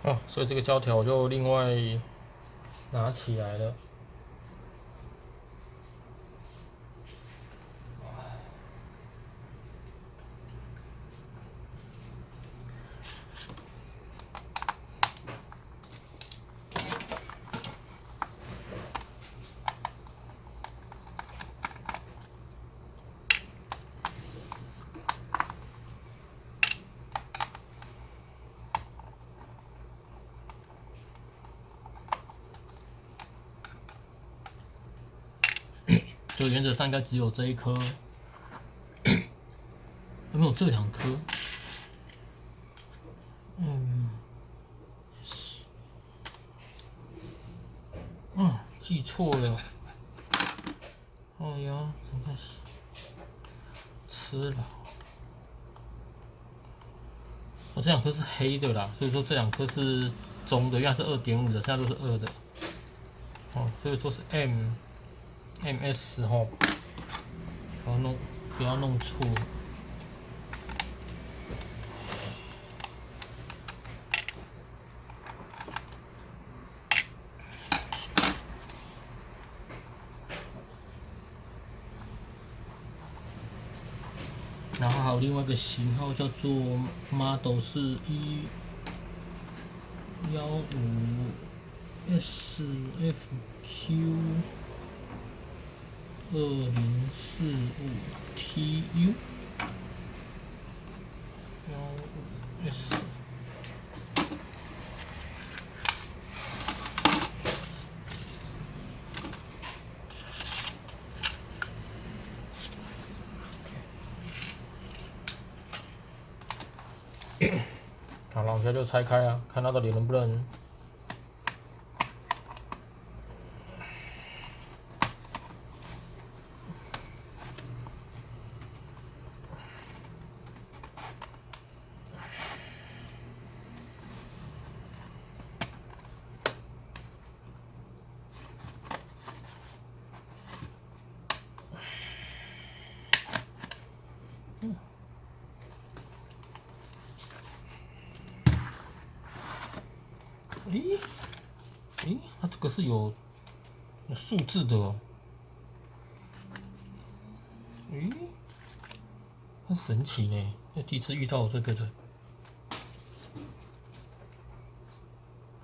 哦，所以这个胶条我就另外拿起来了。就原则上应该只有这一颗，有没有这2颗？记错了。哎呀，真的是吃了。这2颗是黑的啦，所以说这2颗是中的，原来是2.5的，现在都是2的。所以说是 MS 吼，不要弄错。然后还有另外一个型号叫做 Model 是115SQ2045TU 15S。好了，我们现在就拆开啊，看它到底能不能。它这个是有数字的哦。很神奇呢，第一次遇到这个的。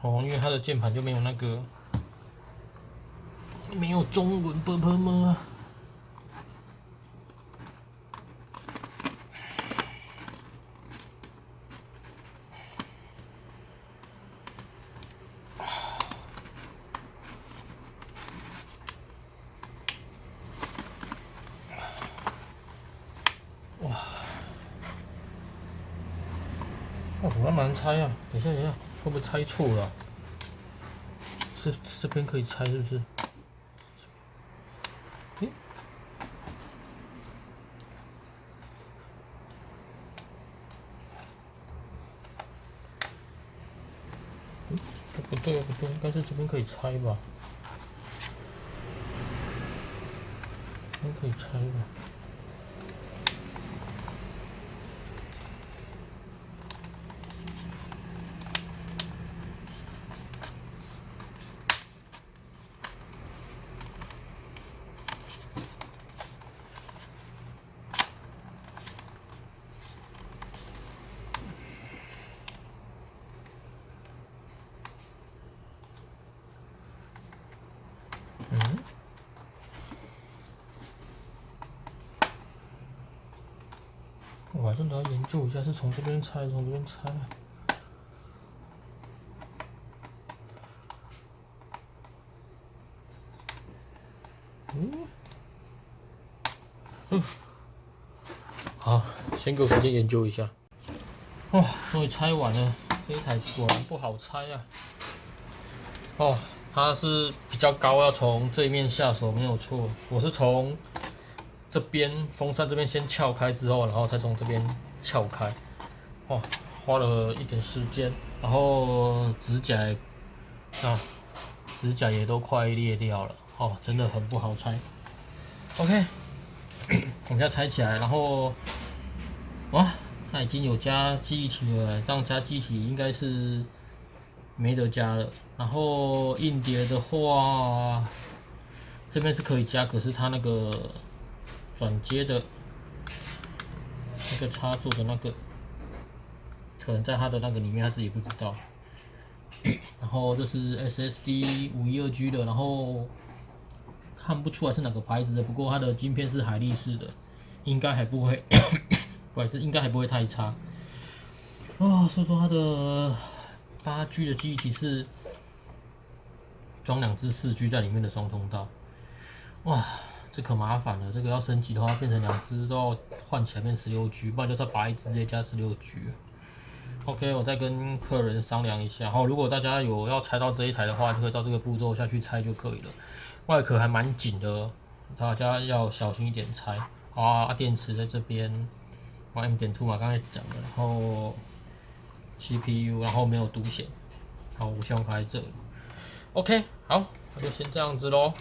因为它的键盘就没有那个，没有中文吗？那蛮难拆啊！等一下，会不会拆错了？这边可以拆是不是？不对，应该是这边可以拆吧？这边可以拆吧？我还真的要研究一下，是从这边拆，从这边拆。好，先给我时间研究一下。终于拆完了，这一台果然不好拆啊。它是比较高，要从这一面下手，没有错。我是从这边风扇这边先撬开之后，然后再从这边撬开。花了一点时间，然后指甲也都快裂掉了。真的很不好拆。OK， 我们现在拆起来，然后它已经有加记忆体了，这样加记忆体应该是没得加了。然后硬碟的话，这边是可以加，可是它那个转接的那个插座的那个，可能在它的那个里面，他自己不知道。然后这是 SSD 512G 的，然后看不出来是哪个牌子的，不过它的晶片是海力士的，应该还不会，不好意思，应该还不会太差。所以说它的8G 的记忆体是装2只4G 在里面的双通道，哇，这可麻烦了。这个要升级的话，变成2只都要换起来变16G，不然就是要把一只直接加16G。OK， 我再跟客人商量一下。如果大家有要拆到这一台的话，就可以照这个步骤下去拆就可以了。外壳还蛮紧的，大家要小心一点拆。好啊，电池在这边，M.2 嘛，刚才讲的。然后 CPU， 然后没有独显。好，无线卡在这里。OK， 好，那就先这样子咯。